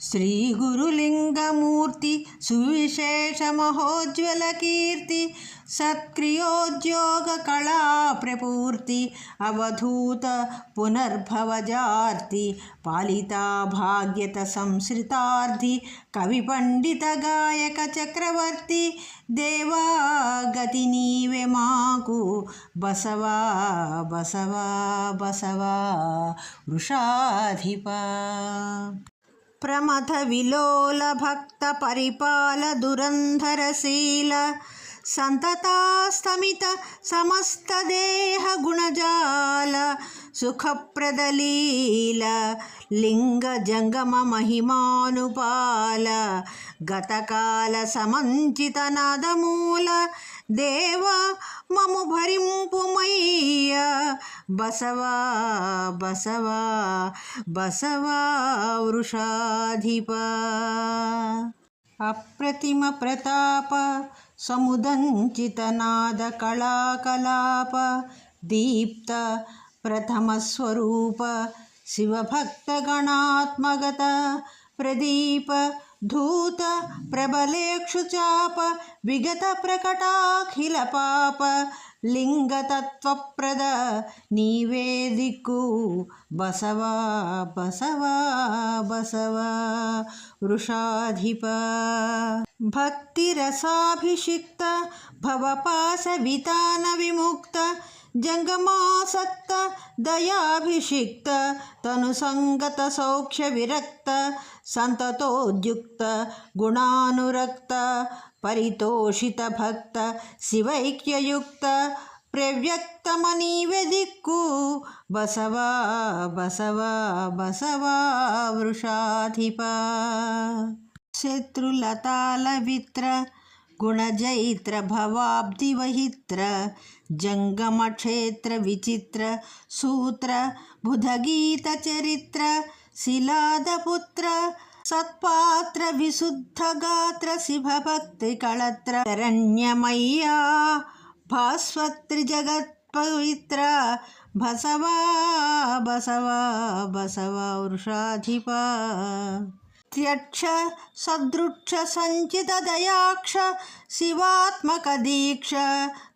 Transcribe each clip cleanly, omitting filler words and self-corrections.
श्री गुरुलिंगमूर्ति सुविशेष महोज्वल कीर्ति सत्क्रियोद्योग कला प्रपूर्ति अवधूत पुनर्भवजार्ति पालिता भाग्यत संसृतार्धि कवि पंडित गायक चक्रवर्ती देवा गति नीवे माकु बसवा बसवा बसवा वृषाधिपा प्रमथ विलोल भक्त परिपाल दुरंधरशील संततास्तमित समस्त देह गुणजाल सुखप्रदलील लिंग जंगम महिमानुपाल गतकाल समंचित नादमूल देव ममु भरिंपुमय्य बसवा बसवा बसवा वृषाधिपा अप्रतिम प्रताप समुदंचित नाद कलाकलाप दीप्त प्रथम स्वरूप शिवभक्त गणात्मगत प्रदीप धूत प्रबलेक्षुचाप विगत प्रकटाखिल पाप लिंग तत्वप्रद निवेदिकु बसवा बसवा बसवा वृषाधिपा भक्तिरसाभिषिक्त भवपाश वितान विमुक्त जंगमासक्त दयाभिषिक्त तनुसंगत सौख्य विरक्त संततोद्युक्त गुणानुरक्त परितोषित भक्त शिवैक्ययुक्त प्रव्यक्तमनिवेदिक्कु बसवा बसवा बसवा वृषाधिपा शत्रुलताल वित्र गुणजैत्र भवाब्धिवहित्र जंगम क्षेत्र विचित्र सूत्र बुधगीत चरित्र शिलादपुत्र सत्पात्र विशुद्ध गात्र शिवभक्ति कलत्र शरण्यमय्या भास्वत्री जगत् पवित्र बसवा बसवा बसवा वृषाधिपा त्यक्ष सदृक्ष संचित दयाक्ष शिवात्मक दीक्ष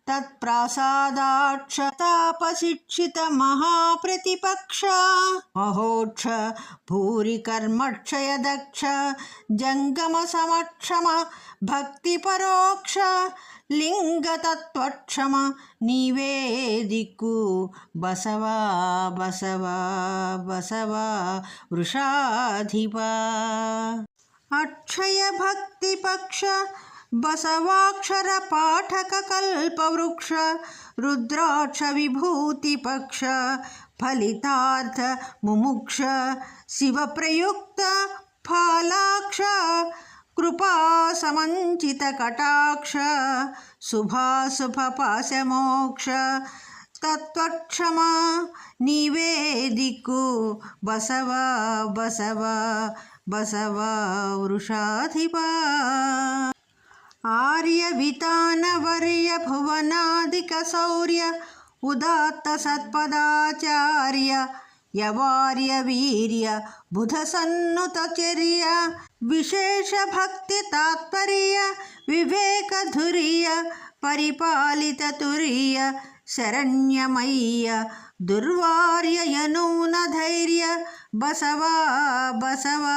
तत्प्रसादाक्ष तापशिक्षित महाप्रतिपक्ष महोक्ष भूरि कर्मक्षय दक्ष जंगम समक्षम भक्ति परोक्ष लिंग तत्वक्षम निवेदिकु बसवा बसवा बसवा वृषाधिपा अक्षय भक्ति पक्ष बसवाक्षर पाठक कल्पवृक्ष रुद्राक्ष विभूति पक्ष फलितार्थ मुमुक्ष शिव प्रयुक्त फालाक्ष कृपा समंचित कटाक्ष शुभाशुभ पाश मोक्ष तत्वक्षमा निवेदिकु बसवा बसवा बसवा वृषाधिपा आर्य वितान वर्य भुवनादिक शौर्य उदात्त सत्पदाचार्य यवार्य वीर्य बुध सन्नुत चर्य विशेष भक्ति तात्पर्य विवेक धुर्य परिपालित तुर्य शरण्यमय्य दुर्वार्य यनून धैर्य बसवा बसवा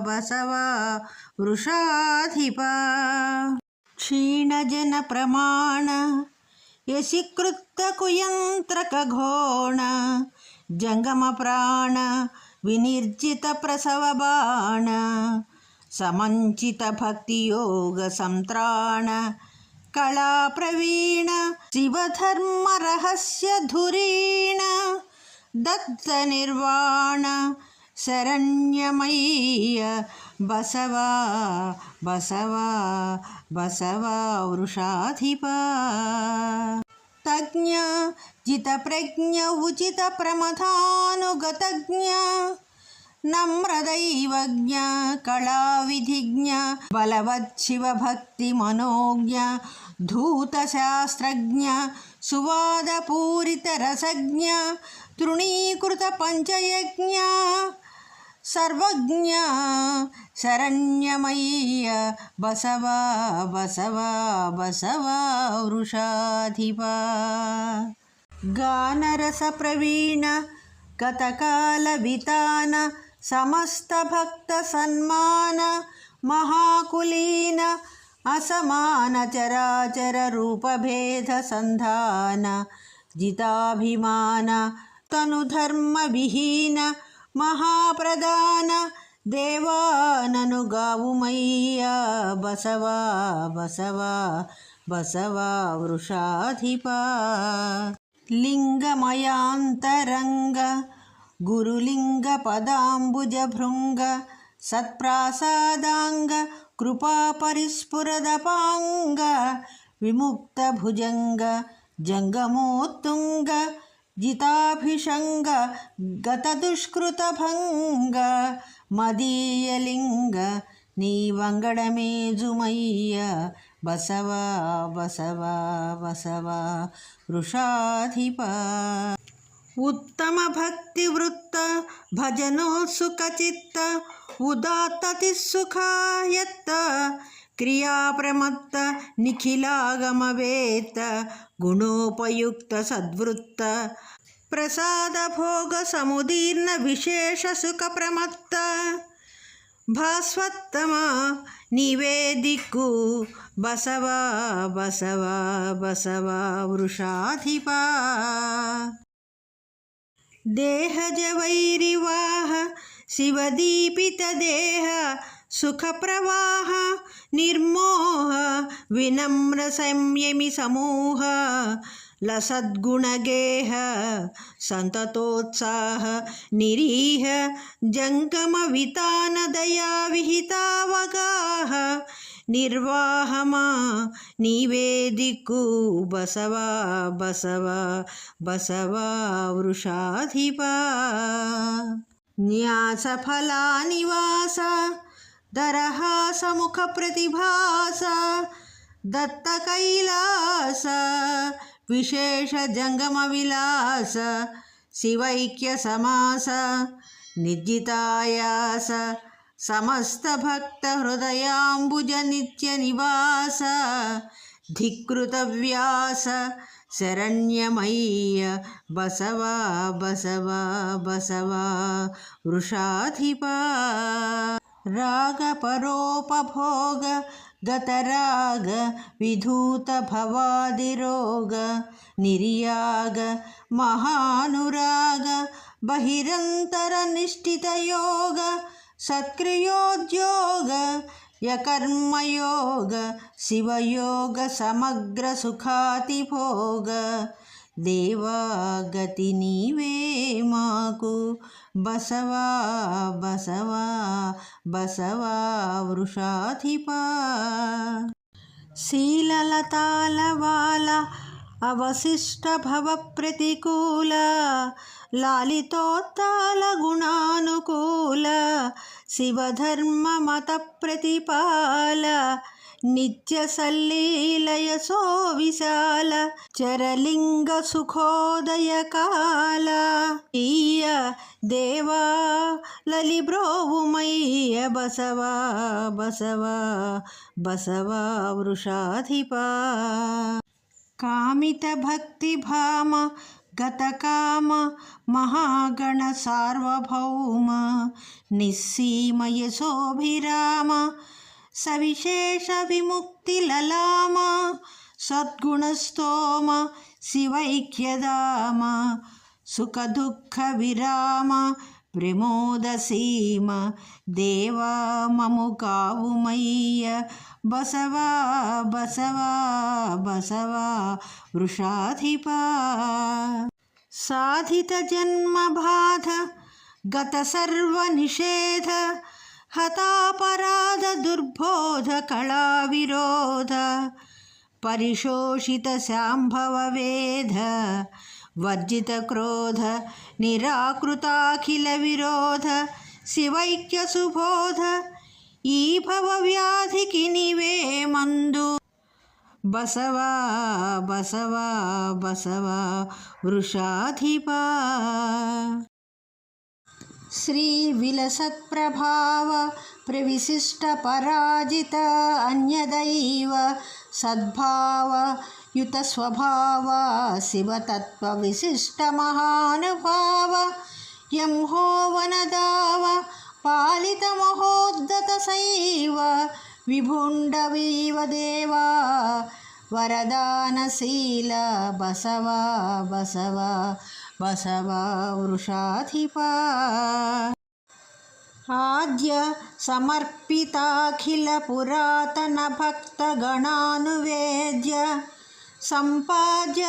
बसवा वृषाधिपा क्षीणजन प्रमाण यशिकृत कुयंत्रक घोण जंगम प्राण विनिर्जित प्रसव बाण समंचित भक्ति योग संत्राण कला प्रवीण शिवधर्म रहस्य धुरीण दत्त निर्वाण शरण्यमय्य बसवा बसवा बसवा वृषाधिपा तज्ञ जित प्रज्ञ उचित प्रमथानुगतज्ञ नम्रदैवज्ञ कलाविधिज्ञ बलवच्छिव भक्ति मनोज्ञ धूतशास्त्रज्ञ सुवादपूरित रसज्ञ तृणीकृत पंचयज्ञ सर्वज्ञ ಶರಣ್ಯಮಯ್ಯ ಬಸವ ಬಸವ ಬಸವ ವೃಷಾಧಿಪ ಗಾನರಸ ಪ್ರವೀಣ ಗತಕಾಲ ವಿತಾನ ಸಮಸ್ತ ಭಕ್ತ ಸನ್ಮಾನ ಮಹಾಕುಲೀನ ಅಸಮಾನ ಚರಾಚರ ರೂಪಭೇದ ಸಂಧಾನ ಜಿತಾಭಿಮಾನ ತನುಧರ್ಮ ವಿಹೀನ ಮಹಾಪ್ರಧಾನ ದೇವಾನನುಗಾವುಮಯ್ಯ ಬಸವ ಬಸವ ಬಸವ ವೃಷಾಧಿಪ ಲಿಂಗಮಯಾಂತರಂಗ ಗುರುಲಿಂಗ ಪದಾಂಬುಜ ಭೃಂಗ ಸತ್ಪ್ರಾಸಾದಾಂಗ ಕೃಪಾ ಪರಿಸ್ಫುರದಪಾಂಗ ವಿಮುಕ್ತ ಭುಜಂಗ ಜಂಗಮೋತ್ತುಂಗ ಜಿತಾಭಿಷಂಗ ಗತ ದುಷ್ಕೃತ ಭಂಗ ಮದೀಯಲಿಂಗ ನೀವಂಗಡಮೇಜುಮಯ್ಯ ಬಸವ ಬಸವ ಬಸವ ವೃಷಾಧಿಪ ಉತ್ತಮ ಭಕ್ತಿ ವೃತ್ತ ಭಜನೋತ್ಸುಕ ಚಿತ್ತ ಉದಾತ್ತತಿ ಸುಖಾಯತ್ತ ಕ್ರಿಯಾ ಪ್ರಮತ್ತ ನಿಖಿಲಾಗಮವೇತ್ತ ಗುಣೋಪಯುಕ್ತ ಸದ್ವೃತ್ತ ಪ್ರಸಾದ ಭೋಗ ಸಮುದೀರ್ಣ ವಿಶೇಷ ಸುಖ ಪ್ರಮತ್ತ ಭಾಸ್ವತ್ತಮ ನೀವೇ ದಿಕ್ಕು ಬಸವ ಬಸವ ಬಸವ ವೃಷಾಧಿಪ ದೇಹಜ ವೈರಿವಾಹ ಶಿವದೀಪಿತ ದೇಹ ಸುಖ ಪ್ರವಾಹ ನಿರ್ಮೋಹ ವಿನಮ್ರ ಸಂಯಮಿ ಸಮೂಹ ಲಸದ್ಗುಣಗೇಹ ಸಂತತೋತ್ಸಾಹ ನಿರೀಹ ಜಂಗಮ ವಿತಾನ ದಯಾ ವಿಹಿತಾವಗಾಹ ನಿರ್ವಾಹಮಾ ನೀವೇ ದಿಕ್ಕು ಬಸವ ಬಸವ ಬಸವ ವೃಷಾಧಿಪ ನ್ಯಾಸ ಫಲಾನಿವಾಸ ದರಹಾಸ ಮುಖ ಪ್ರತಿಭಾಸ ದತ್ತ ಕೈಲಾಸ ವಿಶೇಷ ಜಂಗಮ ವಿಲಾಸ ಶಿವೈಕ್ಯ ಸಮಾಸ ನಿರ್ಜಿತಾಯಾಸ ಸಮಸ್ತ ಭಕ್ತ ಹೃದಯಾಂಬುಜ ನಿತ್ಯ ನಿವಾಸ ಧಿಕೃತ ವ್ಯಾಸ ಶರಣ್ಯಮಯ್ಯ ಬಸವ ಬಸವ ಬಸವ ವೃಷಾಧಿಪ ರಾಗ ಪರೋಪಭೋಗ ಗತರಾಗ ವಿಧೂತ ಭವಾದಿರೋಗ ನಿರ್ಯಾಗ ಮಹಾನುರಾಗ ಬಹಿರಂತರ ನಿಷ್ಠಿತ ಯೋಗ ಸತ್ಕ್ರಿಯೋದ್ಯೋಗ ಯಕರ್ಮಯೋಗ ಶಿವಯೋಗ ಸಮಗ್ರ ಸುಖಾತಿಭೋಗ ದೇವಾಗತಿ ನೀವೇ ಮಾಕು ಬಸವ ಬಸವ ಬಸವ ವೃಷಾಧಿಪ ಶೀಲಲತಾಲವಾಲ ಅವಶಿಷ್ಟ ಭವ ಪ್ರತಿಕೂಲ ಲಾಲಿತೋತ್ತಾಲ ಗುಣಾನುಕೂಲ ಶಿವಧರ್ಮ ಮತ ಪ್ರತಿಪಾಲ ನಿತ್ಯ ಸಲ್ಲೀಲಯ ಸೋ ವಿಶಾಲ ಚರಲಿಂಗ ಸುಖೋದಯ ಕಾಲ ಈಯ ದೇವಾ ಲಲಿಬ್ರೋವುಮಯ್ಯ ಬಸವ ಬಸವ ಬಸವ ವೃಷಾಧಿಪ ಕಾಮಿತ ಭಕ್ತಿ ಭಾಮ ಗತಕಾಮ ಮಹಾಗಣ ಸಾರ್ವಭೌಮ ನಿಸ್ಸೀಮ ಯಶೋಭಿರಾಮ ಸವಿಶೇಷ ವಿಮುಕ್ತಿ ಲಲಾಮ ಸದ್ಗುಣಸ್ತೋಮ ಶಿವೈಕ್ಯಧಾಮ ಸುಖ ದುಃಖ ವಿರಾಮ ಪ್ರಮೋದ ಸೀಮ ದೇವಾ ಮಮು ಕಾವುಮಯ್ಯ ಬಸವ ಬಸವ ಬಸವ ವೃಷಾಧಿಪ ಸಾಧಿತ ಜನ್ಮ ಬಾಧ ಗತ ಸರ್ವ ನಿಷೇಧ ಹತಾಪರಾಧ ದುರ್ಬೋಧ ಕಳಾ ವಿರೋಧ ಪರಿಶೋಷಿತ ಶಾಂಭವ ವೇದ ವರ್ಜಿತ ಕ್ರೋಧ ನಿರಾಕೃತಾಖಿಲ ವಿರೋಧ ಶಿವೈಕ್ಯ ಸುಬೋಧ ಈ ಭವ ವ್ಯಾಧಿకి ನೀವೇ ಮಂದು ಬಸವ ಬಸವ ಬಸವ ವೃಷಾಧಿಪ ಶ್ರೀ ವಿಲಸತ್ಪ್ರಭಾವ प्रविशिष्टपराजित अन्यदैव सद्भावयुतस्वभाव शिवतत्त्वविशिष्टमहानुभाव यं होवनदाव पालितमहोद्धतसैव विभुण्डवीव देवा वरदानशील बसव बसव बसव वृषाधिपा आद्य समर्पिताखिल पुरातन भक्तगणानुवेद्य सम्पाद्य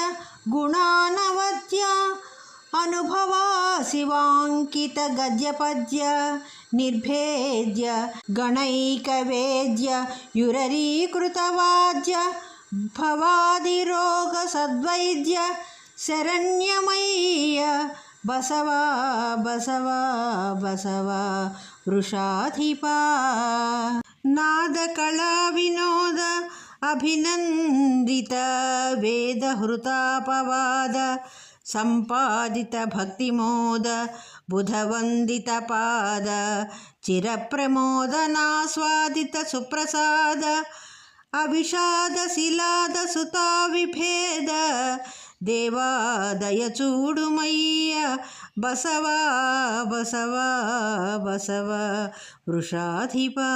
गुणानवद्य अनुभवा शिवाङ्कित गद्यपद्य निर्भेद्य गणैकवेद्य युररीकृतवाद्य भवादिरोगसद्वैद्य शरण्यमय्य बसव बसव बसव वृषाधिपा नादकला विनोद अभिनन्दित वेदहृतापवाद सम्पादित भक्तिमोद बुधवन्दित पाद चिरप्रमोदनास्वादित सुप्रसाद अभिषाद शिलाद सुता विभेद देवादय चूडुमय्य बसव बसव बसव वृषाधिपा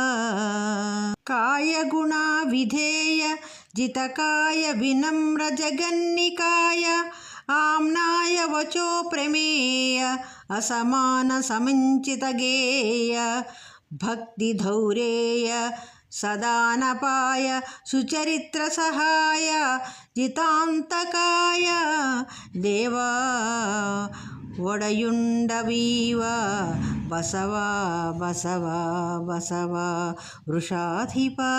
काय गुणा विधेय जितकाय विनम्र जगन्निकाय आम्नाय वचो प्रमेय असमान समुचित गेय भक्ति धौरेय सदानपाय सुचरित्र सहाय जितांतकाय देवा वडयुंडवीव बसव बसव बसव वृषाधिपा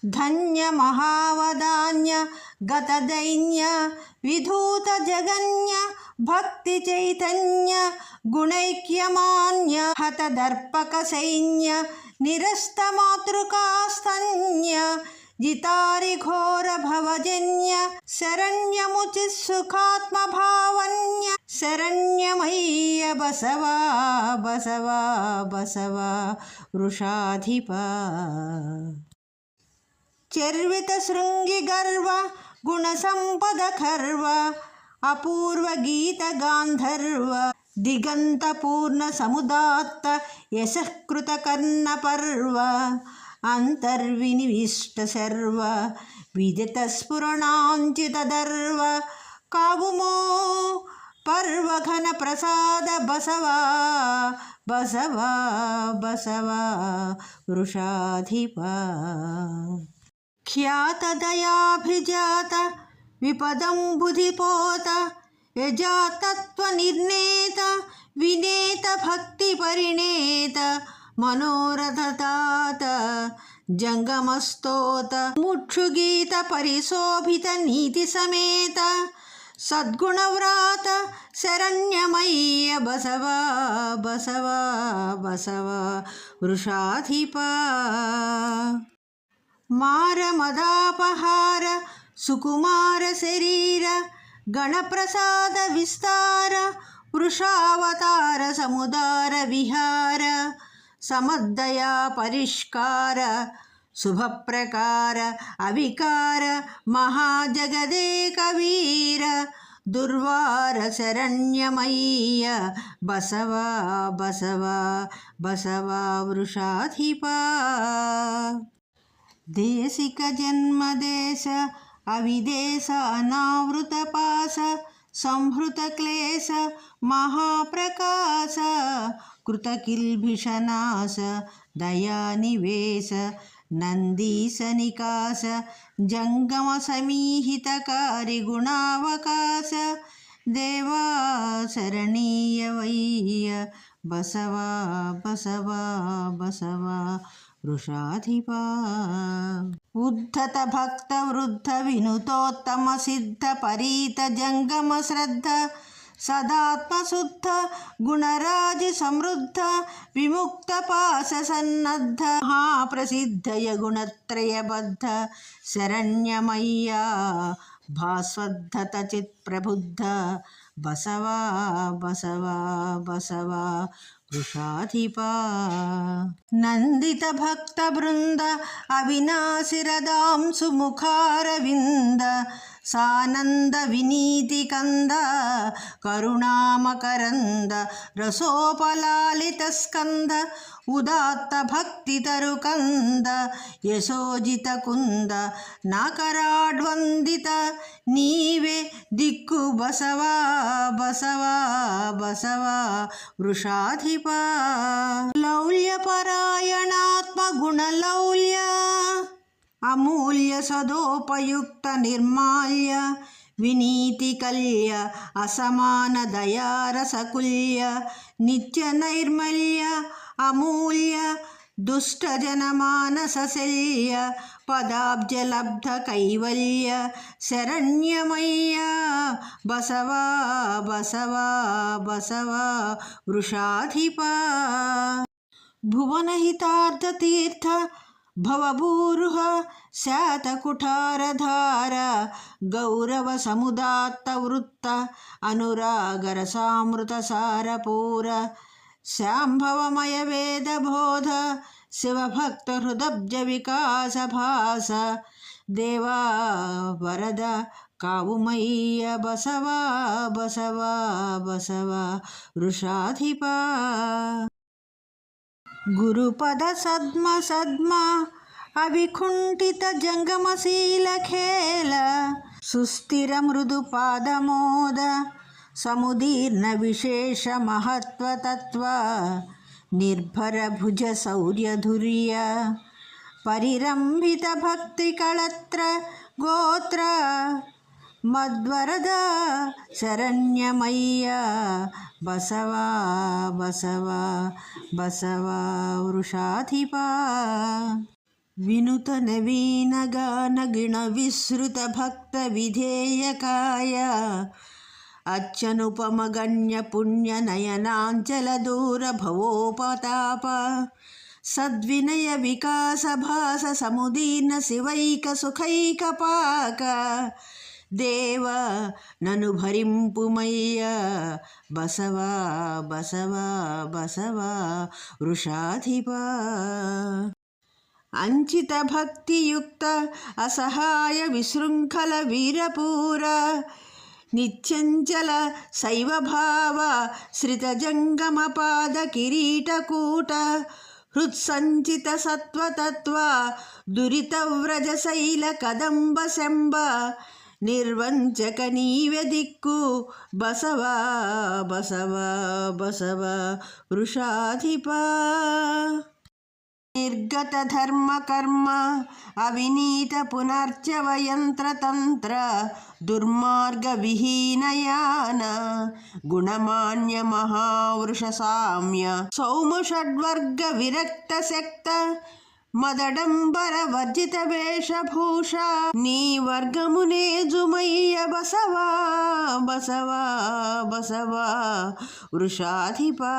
धन्य महावदान्य गतदैन्य विधूत जगन्य भक्ति चैतन्य गुणैक्यमान्य हतदर्पक सैन्य निरस्त मातृकास्तन्य जितारि घोर भवजन्य शरण्यमुचित सुखात्म भावन्य शरण्यमय्य बसव बसव बसव वृषाधिपा चर्वित शृंगी गर्व गुण संपद खर्व अपूर्व गीत गांधर्व दिगंत पूर्ण समुदात्त यशकृत कर्ण पर्व अंतर्विनिविष्ट सर्व विदित स्फुरणांचित दर्व कागुमो पर्व घन प्रसाद बसव बसव बसव वृषाधिपा ख्यात दयाभिजात विपदंबुधिपोत यजातत्व निर्णेत विनेत भक्ति परिणेत मनोरथतात जंगमस्तोत मुक्षुगीत परिशोभित नीति समेत सद्गुणव्रात शरण्यमय्य बसव बसव बसव वृषाधिपा मार मदापहार सुकुमार शरीर गणप्रसाद विस्तार वृषावतार समुदार विहार समद्दया परिष्कार शुभप्रकार अविकार महाजगदेकवीर दुर्वार शरण्यमय्य बसव बसव बसव वृषाधिपा देशिक जन्मदेश अविदेश अनावृत पाश संहृत क्लेश महाप्रकाश कृतकिल्बिषनाश दयानिवेश नंदीश निकाश जंगम समीहितकारी गुणावकाश देवा शरणीय वैय बसव बसव बसव वृषाधिपा उद्धत भक्त वृद्ध विनुतोत्तम सिद्ध परीत जंगम श्रद्ध सदात्म शुद्ध गुणराज समृद्ध विमुक्त पाश सन्नद्ध महाप्रसिद्ध गुणत्रयबद्ध शरण्यमय्या भास्वद्धत चित् प्रबुद्ध बसव बसव बसव వృషాధిపా నందిత భక్త బృంద అవినాశిరదాంసు ముఖారవింద సానంద వినీతి కంద కరుణామకరంద రసోపలాలిత స్కంద ఉదాత్త భక్తి తరుకంద యశోజిత కుంద నాకరాడ్వందిత నీవే దిక్కు బసవా బసవా బసవా వృషాధిపా లౌల్యపరాయణాత్మ గుణలౌల్య అమూల్య సదోపయుక్త నిర్మాల్య వినీతి కల్య అసమాన దయారసకుల్య నిత్య నైర్మల్య అమూల్య దుష్టజనమానసశల్య పదాబ్జలబ్ధ కైవల్య శరణ్యమయ్య బసవా బసవా బసవా వృషాధిపా భువనహితార్థతీర్థ భవభూరుహ శాతకుఠారధార గౌరవ సముదాత్త వృత్త అనురాగరసామృత సారపూర శాంభవమయ వేదబోధ శివభక్త హృదబ్జ వికాస భాస దేవా వరద కావుమయ్య బసవా బసవా బసవా వృషాధిపా గురుపద సద్మ సద్మ అవికుంఠిత జంగమశీల ఖేల సుస్థిర మృదు పాదమోద సముదీర్ణ విశేష మహత్వతత్వ నిర్భర భుజ శౌర్యధుర్య పరిరంభిత భక్తి కళత్ర గోత్ర మద్వరద శరణ్యమయ్య బసవా బసవా బసవా వృషాధిపా వినుత నవీన గాన గిణ విసృత భక్త విధేయకాయ అత్యనుపమగణ్య పుణ్య నయనాంచల దూర భవోపతాప సద్వినయ వికాస భాస సముదీర్ణ శివైక సుఖైక పాక దేవ నను భరింపుమయ్య బసవా బసవా బసవా వృషాధిపా అంచిత భక్తియుక్త అసహాయ విశృంఖల వీరపూర నిత్యంచల శైవభావ శ్రితజంగమ పాద కిరీటకూట హృత్సంచిత సత్వతత్వ దురితవ్రజ శైల కదంబ శంబ నిర్వంచక నీవె దిక్కు బసవా బసవా బసవా వృషాధిపా నిర్గత ధర్మ కర్మ అవినీత పునర్చవ యంత్రతంత్ర దుర్మార్గ విహీనయాన గుణమాన్య మహావృష సామ్య సౌమ షడ్వర్గ విరక్త శక్త మదడంబర వర్జిత వేషభూష నీ వర్గమునే జుమయ్య బసవా బసవా బసవా వృషాధిపా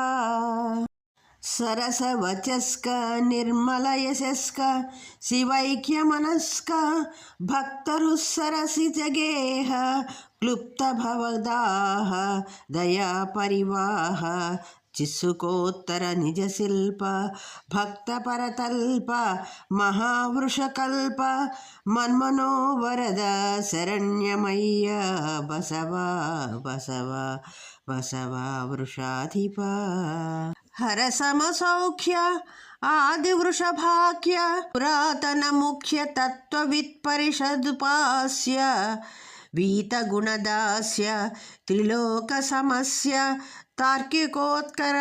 సరస వచస్క నిర్మల యశస్క శివైక్య మనస్క భక్తరుసరసిజ గేహ క్లుప్త భవదాహ దయా పరివాహ చిస్సుకోత్తర నిజ శిల్ప భక్త పరతల్ప మహావృషకల్ప మన్మనో వరద శరణ్యమయ్య బసవా బసవా బసవా వృషాధిపా హర సమసౌఖ్య ఆది వృషభాఖ్య పురాతన ముఖ్య తత్వవిత్ పరిషదుపాస్య వీత గుణదాస్య త్రిలోక సమస్య తార్కికోత్కర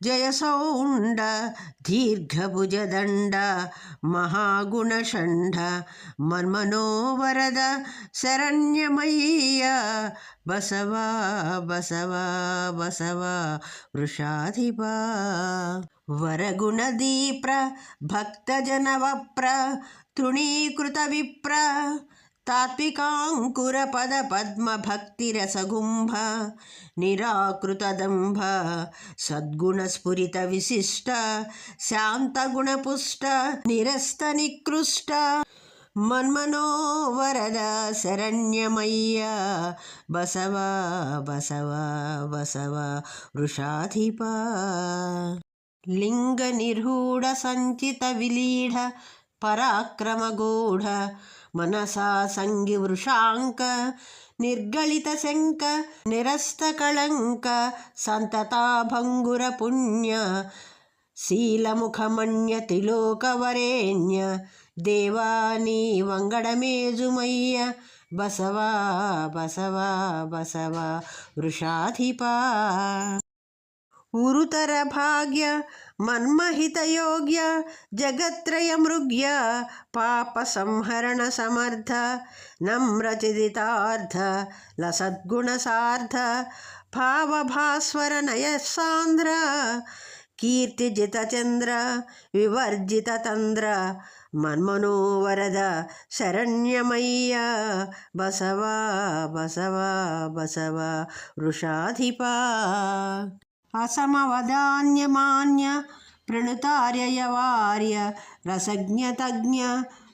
జయసౌండ దీర్ఘభుజదండ మహాగుణషండ మన్మనో వరద శరణ్యమయ్య బసవా బసవా బసవా వృషాధిపా వరగుణదీప్ర భక్తజనవప్ర తృణీకృత విప్ర తాత్వికాంకుర పద పద్మ భక్తిరసగుంభ నిరాకృతదంభ సద్గుణ స్ఫురిత విశిష్ట శాంతగుణపుష్ట నిరస్త నికృష్ట మన్మనోవరద శరణ్యమయ్య బసవ బసవ బసవ వృషాధిప లింగ నిర్హూఢ సంచిత విలీఢ పరాక్రమగూఢ మనసా సంగి వృషాంక నిర్గళిత శంక నిరస్త కళంక సంతతాభంగుర పుణ్య శీలముఖమన్య త్రిలోకవరేణ్య దేవాని వంగడమేజుమయ్య బసవ బసవ బసవ వృషాధిప ఉరుతర భాగ్య మన్మహితయోగ్య జగత్రయ మృగ్య పాప సంహరణ సమర్థ నమ్రచిదితార్థ లసద్గుణ సార్థ భావభాస్వర నయసాంధ్ర కీర్తిజిత చంద్ర వివర్జిత తంద్ర మన్మనోవరద శరణ్యమయ్య బసవ బసవ బసవ వృషాధిప అసమవదాన్యమాన్య ప్రణుతార్యయవార్య రసజ్ఞతజ్ఞ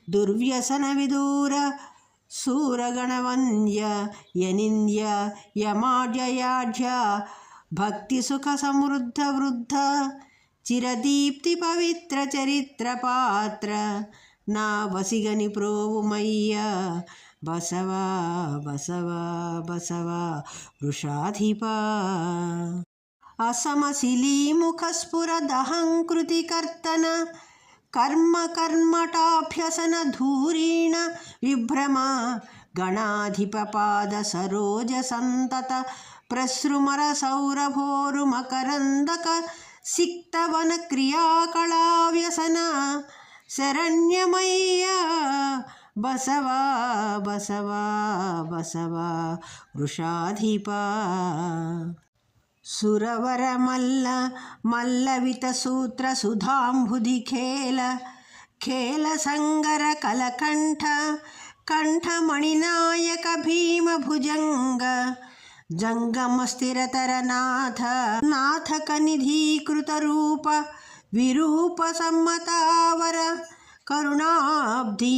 దుర్వ్యసన విదూర శూరగణవంద్య యనింద్య యమాడ్యయాఢ్య భక్తి సుఖ సమృద్ధ వృద్ధ చిరదీప్తి పవిత్ర చరిత్ర పాత్ర నా వసిగని ప్రోవుమయ్య బసవ బసవ బసవ వృషాధిప అసమశిలీముఖస్ఫుర దహంకృతి కర్తన కర్మ కర్మటాభ్యసన ధూరీణ విభ్రమ గణాధిప పాద సరోజ సంతత ప్రసృమర సౌరభోరు మకరందక సిక్తవన క్రియాకళా వ్యసన శరణ్యమయ్య బసవ బసవ బసవ వృషాధిప సురవర మల్ల మల్లవిత సూత్ర సుధాంబుధి ఖేల ఖేల సంగర కలకంఠ కంఠమణినాయక భీమ భుజంగ జంగమ స్థిరతర నాథ నాథ కనిధీకృత రూప విరూప సమ్మతావర కరుణాబ్ధి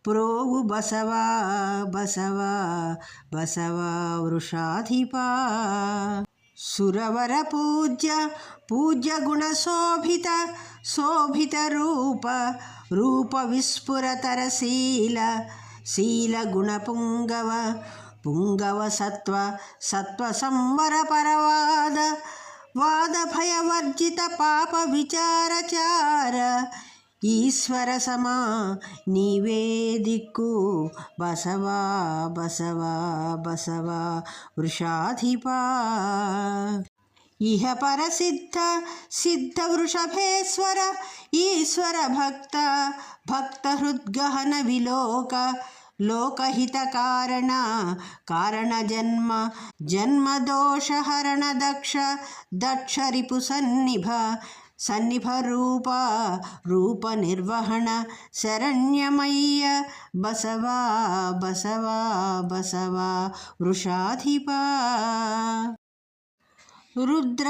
ప్రోవు బసవ బసవ బసవ వృషాధిప సురవర పూజ్య పూజ్య గుణ శోభిత శోభిత రూప రూప విస్ఫురతర శీల శీల గుణ పుంగవ పుంగవ సత్వ సత్వ సంవర పరవాద వాద భయవర్జిత పాప విచారచార ఈశ్వర సమా నీవే దిక్కు బసవ బసవ బసవ వృషాధిప ఇహ పరసిద్ధ సిద్ధ వృషభేశ్వర ఈశ్వర భక్త భక్త హృద్గహన విలోక లోకహిత కారణ కారణ జన్మ జన్మ దోష హరణ దక్ష దక్ష రిపు సన్నిభ సన్నిభ రూప రూప నిర్వహణ శరణ్యమయ్య బసవ బసవ బసవ వృషాధిప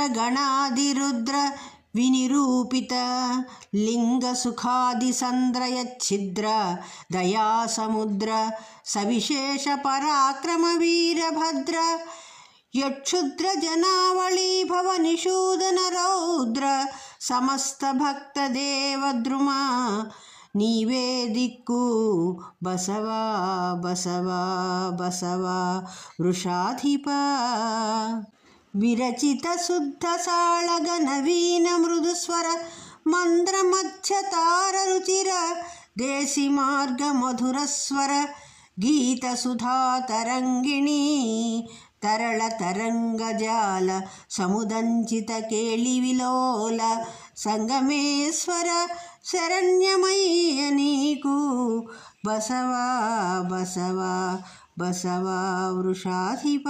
రుద్రగణాదిరుద్ర వినిరూపిత లింగ సుఖాది సంద్రయచ్ఛిద్ర దయాసముద్ర సవిశేష పరాక్రమ వీరభద్ర యక్షుద్ర జనావళీ భవ నిషూదన రౌద్ర సమస్త భక్త దేవద్రుమ నీవే దిక్కు బసవ బసవ బసవ వృషాధిప విరచిత శుద్ధ సాళగ నవీన మృదుస్వర మంద్ర మధ్య తార రుచిర దేశి మార్గ మధురస్వర గీత సుధా తరంగిణీ తరళ తరంగజాల సముదంచిత కేళి విలోల సంగమేశ్వర శరణ్యమయ్య నీకు బసవ బసవ బసవ వృషాధిప